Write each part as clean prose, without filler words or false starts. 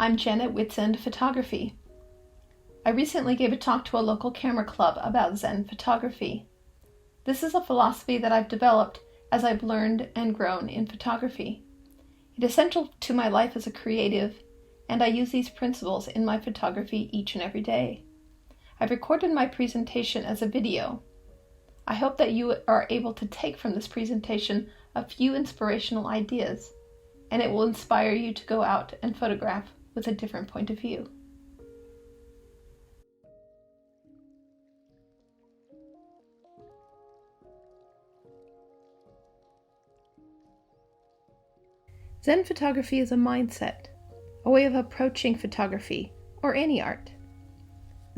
I'm Janet with Zen Photography. I recently gave a talk to a local camera club about Zen photography. This is a philosophy that I've developed as I've learned and grown in photography. It is central to my life as a creative, and I use these principles in my photography each and every day. I've recorded my presentation as a video. I hope that you are able to take from this presentation a few inspirational ideas, and it will inspire you to go out and photograph with a different point of view. Zen photography is a mindset, a way of approaching photography, or any art.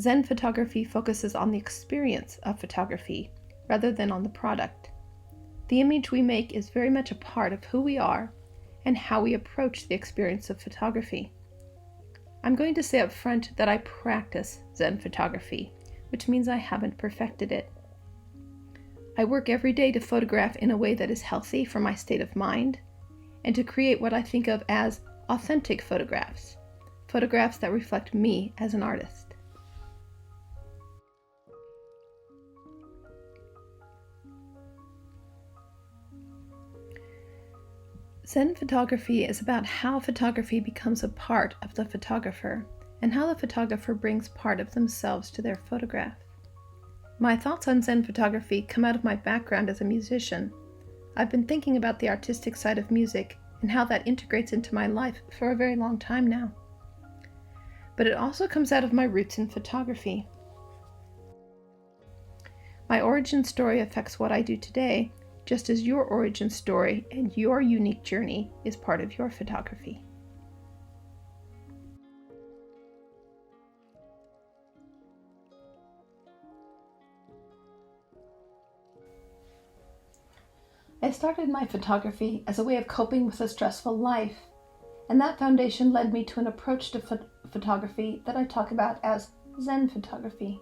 Zen photography focuses on the experience of photography rather than on the product. The image we make is very much a part of who we are and how we approach the experience of photography. I'm going to say up front that I practice Zen photography, which means I haven't perfected it. I work every day to photograph in a way that is healthy for my state of mind and to create what I think of as authentic photographs, photographs that reflect me as an artist. Zen photography is about how photography becomes a part of the photographer and how the photographer brings part of themselves to their photograph. My thoughts on Zen photography come out of my background as a musician. I've been thinking about the artistic side of music and how that integrates into my life for a very long time now. But it also comes out of my roots in photography. My origin story affects what I do today, just as your origin story and your unique journey is part of your photography. I started my photography as a way of coping with a stressful life, and that foundation led me to an approach to photography that I talk about as Zen photography.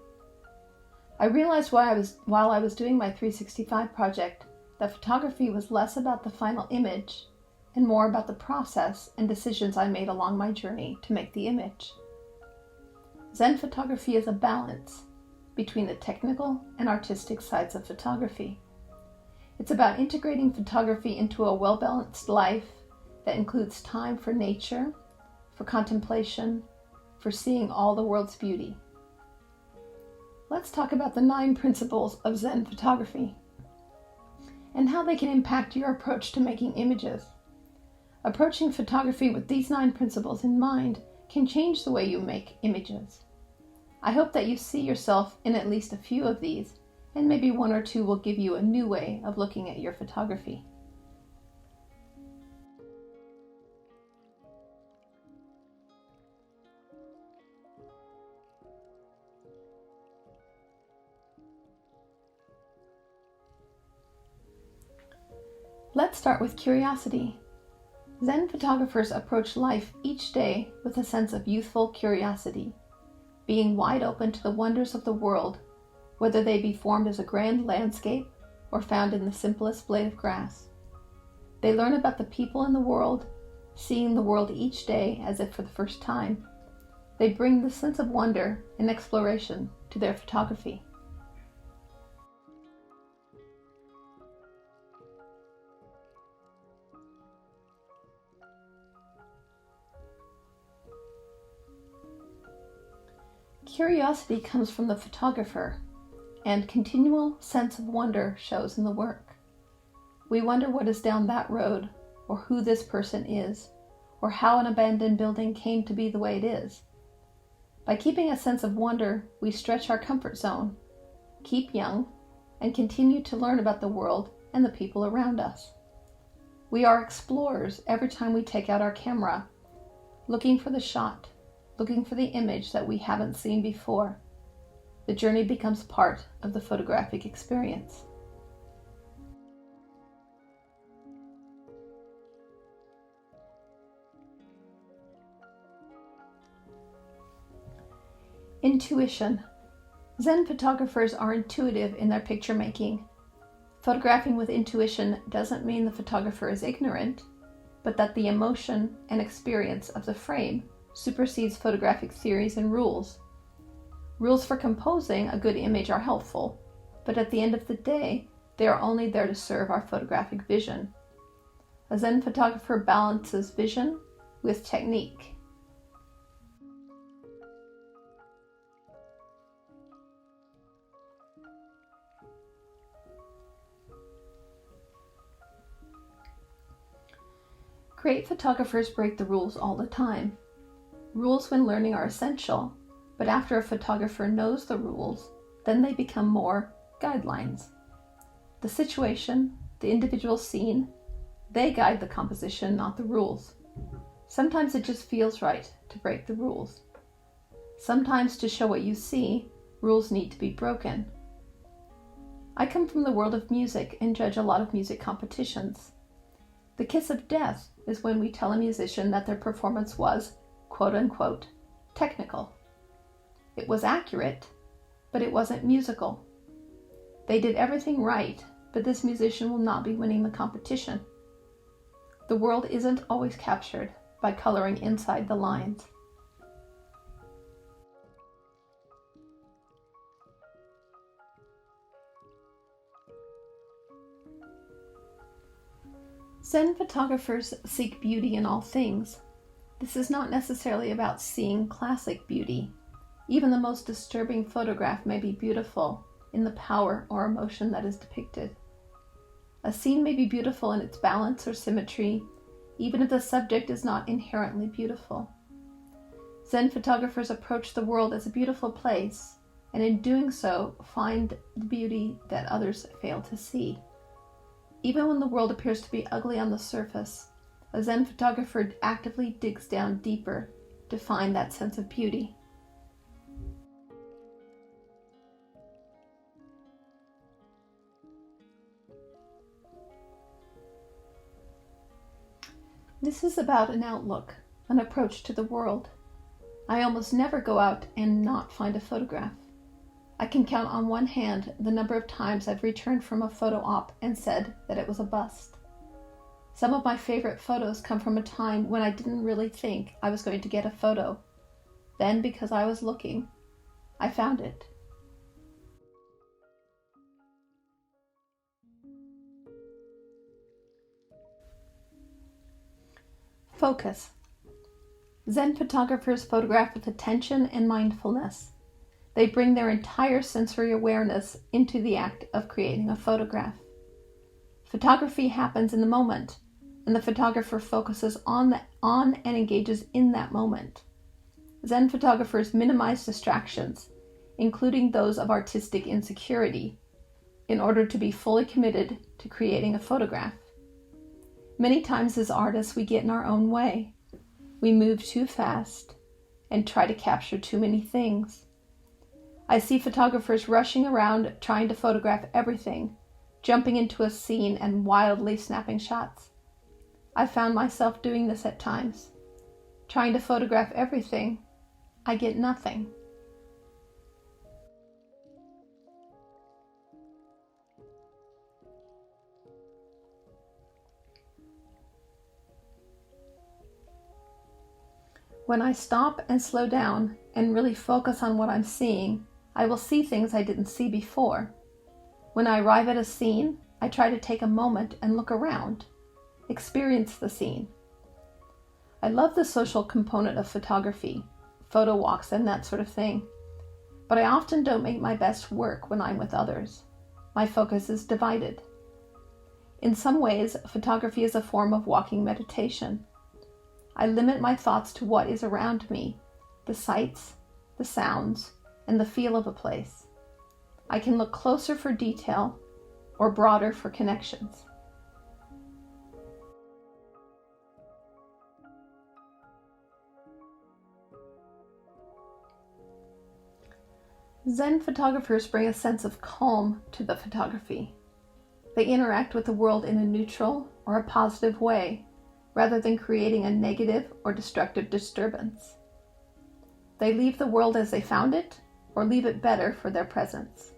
I realized while I was doing my 365 project that photography was less about the final image and more about the process and decisions I made along my journey to make the image. Zen photography is a balance between the technical and artistic sides of photography. It's about integrating photography into a well-balanced life that includes time for nature, for contemplation, for seeing all the world's beauty. Let's talk about the 9 principles of Zen photography and how they can impact your approach to making images. Approaching photography with these 9 principles in mind can change the way you make images. I hope that you see yourself in at least a few of these, and maybe 1 or 2 will give you a new way of looking at your photography. Let's start with curiosity. Zen photographers approach life each day with a sense of youthful curiosity, being wide open to the wonders of the world, whether they be formed as a grand landscape or found in the simplest blade of grass. They learn about the people in the world, seeing the world each day as if for the first time. They bring the sense of wonder and exploration to their photography. Curiosity comes from the photographer, and continual sense of wonder shows in the work. We wonder what is down that road, or who this person is, or how an abandoned building came to be the way it is. By keeping a sense of wonder, we stretch our comfort zone, keep young, and continue to learn about the world and the people around us. We are explorers every time we take out our camera, looking for the shot, looking for the image that we haven't seen before. The journey becomes part of the photographic experience. Intuition. Zen photographers are intuitive in their picture making. Photographing with intuition doesn't mean the photographer is ignorant, but that the emotion and experience of the frame supersedes photographic theories and rules. Rules for composing a good image are helpful, but at the end of the day, they are only there to serve our photographic vision. A Zen photographer balances vision with technique. Great photographers break the rules all the time. Rules when learning are essential, but after a photographer knows the rules, then they become more guidelines. The situation, the individual scene, they guide the composition, not the rules. Sometimes it just feels right to break the rules. Sometimes to show what you see, rules need to be broken. I come from the world of music and judge a lot of music competitions. The kiss of death is when we tell a musician that their performance was, quote unquote, technical. It was accurate, but it wasn't musical. They did everything right, but this musician will not be winning the competition. The world isn't always captured by coloring inside the lines. Zen photographers seek beauty in all things. This is not necessarily about seeing classic beauty. Even the most disturbing photograph may be beautiful in the power or emotion that is depicted. A scene may be beautiful in its balance or symmetry, even if the subject is not inherently beautiful. Zen photographers approach the world as a beautiful place, and in doing so, find the beauty that others fail to see. Even when the world appears to be ugly on the surface, a Zen photographer actively digs down deeper to find that sense of beauty. This is about an outlook, an approach to the world. I almost never go out and not find a photograph. I can count on one hand the number of times I've returned from a photo op and said that it was a bust. Some of my favorite photos come from a time when I didn't really think I was going to get a photo. Then, because I was looking, I found it. Focus. Zen photographers photograph with attention and mindfulness. They bring their entire sensory awareness into the act of creating a photograph. Photography happens in the moment, and the photographer focuses on and engages in that moment. Zen photographers minimize distractions, including those of artistic insecurity, in order to be fully committed to creating a photograph. Many times as artists, we get in our own way. We move too fast and try to capture too many things. I see photographers rushing around trying to photograph everything, jumping into a scene and wildly snapping shots. I found myself doing this at times. Trying to photograph everything, I get nothing. When I stop and slow down and really focus on what I'm seeing, I will see things I didn't see before. When I arrive at a scene, I try to take a moment and look around, experience the scene. I love the social component of photography, photo walks and that sort of thing, but I often don't make my best work when I'm with others. My focus is divided. In some ways, photography is a form of walking meditation. I limit my thoughts to what is around me, the sights, the sounds, and the feel of a place. I can look closer for detail or broader for connections. Zen photographers bring a sense of calm to the photography. They interact with the world in a neutral or a positive way, rather than creating a negative or destructive disturbance. They leave the world as they found it, or leave it better for their presence.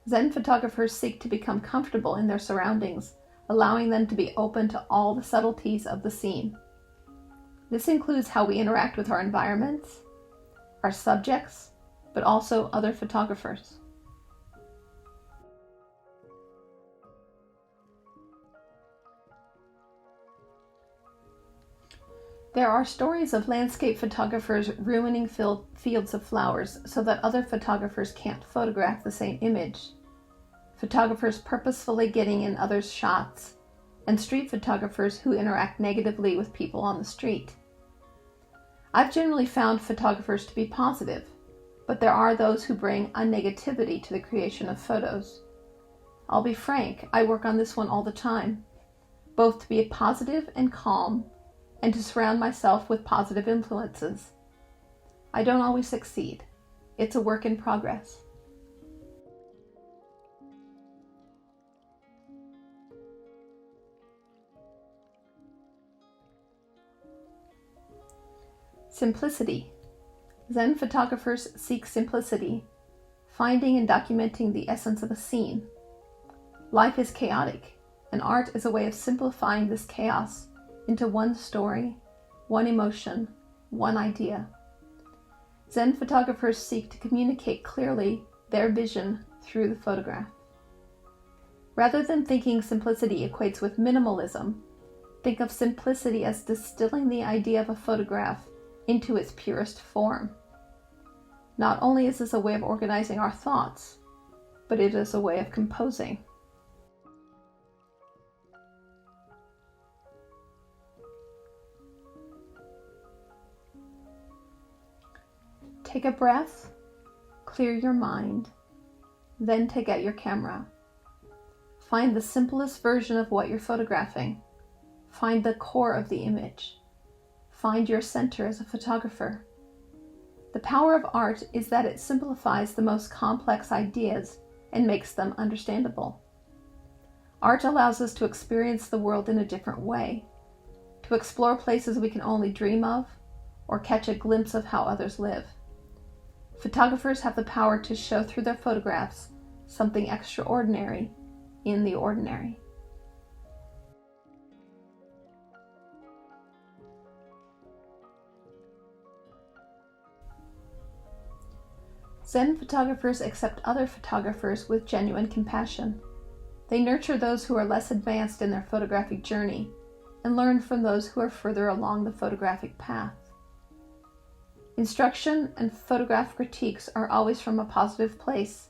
Zen photographers seek to become comfortable in their surroundings, allowing them to be open to all the subtleties of the scene. This includes how we interact with our environments, our subjects, but also other photographers. There are stories of landscape photographers ruining fields of flowers so that other photographers can't photograph the same image, photographers purposefully getting in others' shots, and street photographers who interact negatively with people on the street. I've generally found photographers to be positive, but there are those who bring a negativity to the creation of photos. I'll be frank, I work on this one all the time, both to be positive and calm, and to surround myself with positive influences. I don't always succeed. It's a work in progress. Simplicity. Zen photographers seek simplicity, finding and documenting the essence of a scene. Life is chaotic, and art is a way of simplifying this chaos into one story, one emotion, one idea. Zen photographers seek to communicate clearly their vision through the photograph. Rather than thinking simplicity equates with minimalism, think of simplicity as distilling the idea of a photograph into its purest form. Not only is this a way of organizing our thoughts, but it is a way of composing. Take a breath, clear your mind, then take out your camera. Find the simplest version of what you're photographing. Find the core of the image. Find your center as a photographer. The power of art is that it simplifies the most complex ideas and makes them understandable. Art allows us to experience the world in a different way, to explore places we can only dream of, or catch a glimpse of how others live. Photographers have the power to show through their photographs something extraordinary in the ordinary. Zen photographers accept other photographers with genuine compassion. They nurture those who are less advanced in their photographic journey and learn from those who are further along the photographic path. Instruction and photograph critiques are always from a positive place,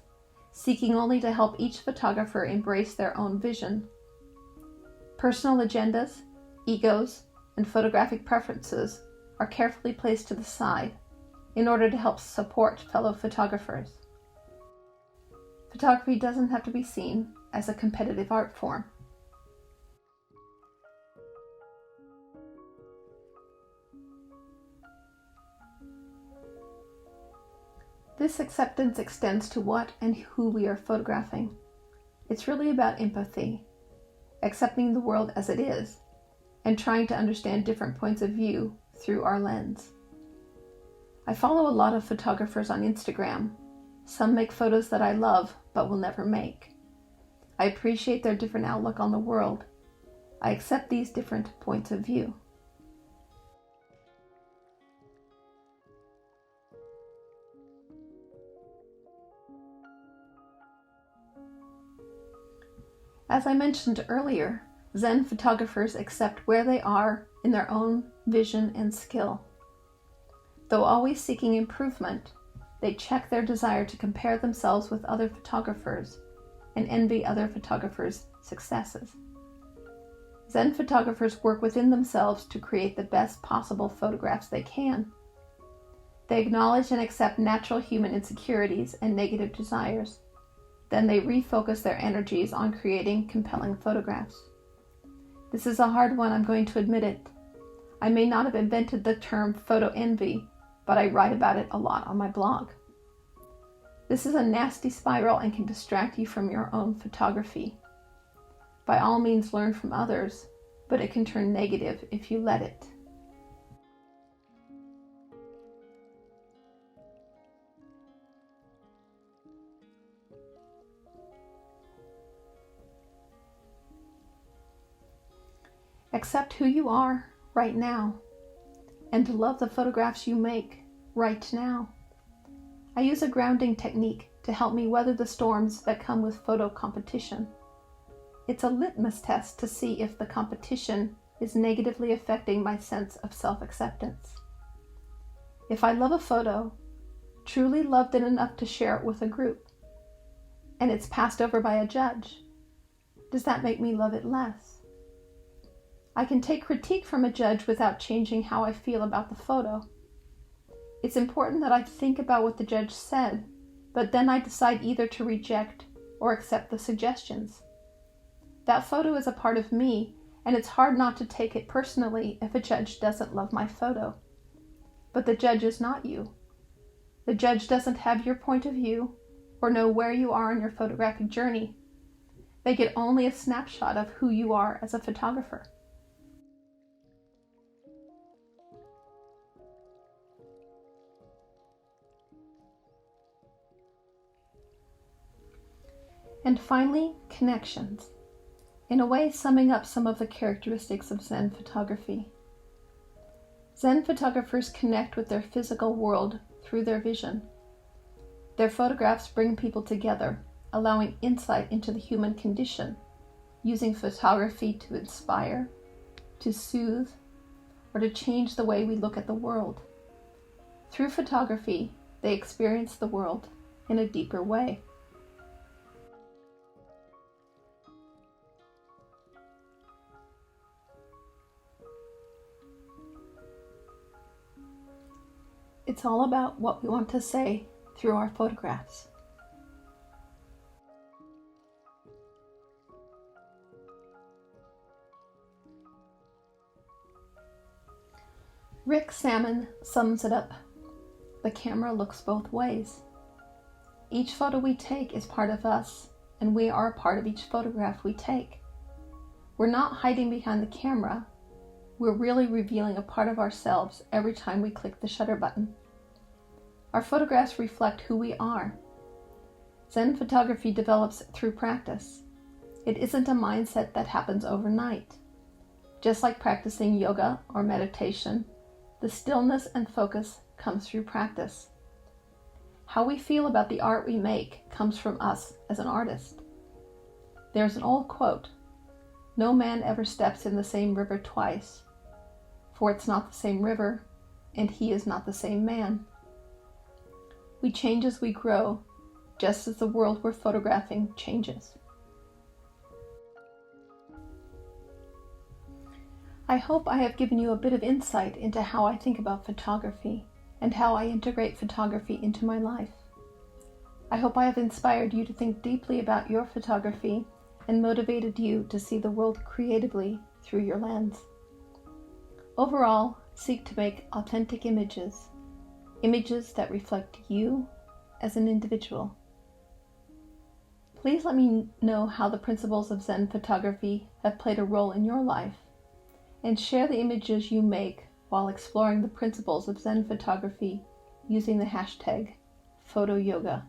seeking only to help each photographer embrace their own vision. Personal agendas, egos, and photographic preferences are carefully placed to the side in order to help support fellow photographers. Photography doesn't have to be seen as a competitive art form. This acceptance extends to what and who we are photographing. It's really about empathy, accepting the world as it is, and trying to understand different points of view through our lens. I follow a lot of photographers on Instagram. Some make photos that I love but will never make. I appreciate their different outlook on the world. I accept these different points of view. As I mentioned earlier, Zen photographers accept where they are in their own vision and skill. Though always seeking improvement, they check their desire to compare themselves with other photographers and envy other photographers' successes. Zen photographers work within themselves to create the best possible photographs they can. They acknowledge and accept natural human insecurities and negative desires. Then they refocus their energies on creating compelling photographs. This is a hard one, I'm going to admit it. I may not have invented the term photo envy, but I write about it a lot on my blog. This is a nasty spiral and can distract you from your own photography. By all means, learn from others, but it can turn negative if you let it. Accept who you are right now. and to love the photographs you make right now. I use a grounding technique to help me weather the storms that come with photo competition. It's a litmus test to see if the competition is negatively affecting my sense of self-acceptance. If I love a photo, truly loved it enough to share it with a group, and it's passed over by a judge, does that make me love it less? I can take critique from a judge without changing how I feel about the photo. It's important that I think about what the judge said, but then I decide either to reject or accept the suggestions. That photo is a part of me, and it's hard not to take it personally if a judge doesn't love my photo. But the judge is not you. The judge doesn't have your point of view or know where you are in your photographic journey. They get only a snapshot of who you are as a photographer. And finally, connections. In a way, summing up some of the characteristics of Zen photography. Zen photographers connect with their physical world through their vision. Their photographs bring people together, allowing insight into the human condition, using photography to inspire, to soothe, or to change the way we look at the world. Through photography, they experience the world in a deeper way. It's all about what we want to say through our photographs. Rick Salmon sums it up. The camera looks both ways. Each photo we take is part of us, and we are a part of each photograph we take. We're not hiding behind the camera. We're really revealing a part of ourselves every time we click the shutter button. Our photographs reflect who we are. Zen photography develops through practice. It isn't a mindset that happens overnight. Just like practicing yoga or meditation, the stillness and focus comes through practice. How we feel about the art we make comes from us as an artist. There's an old quote, "No man ever steps in the same river twice, for it's not the same river, and he is not the same man." We change as we grow, just as the world we're photographing changes. I hope I have given you a bit of insight into how I think about photography and how I integrate photography into my life. I hope I have inspired you to think deeply about your photography and motivated you to see the world creatively through your lens. Overall, seek to make authentic images that reflect you as an individual. Please let me know how the principles of Zen photography have played a role in your life, and share the images you make while exploring the principles of Zen photography using the hashtag #PhotoYoga.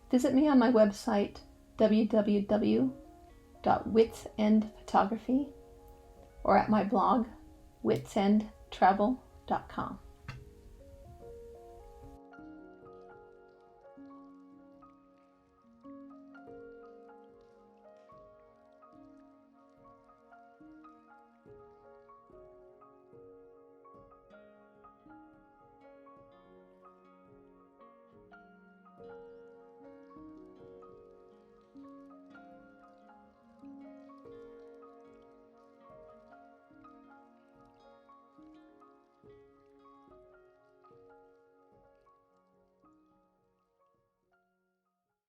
Visit me on my website www.witsendphotography or at my blog witsendtravel.com.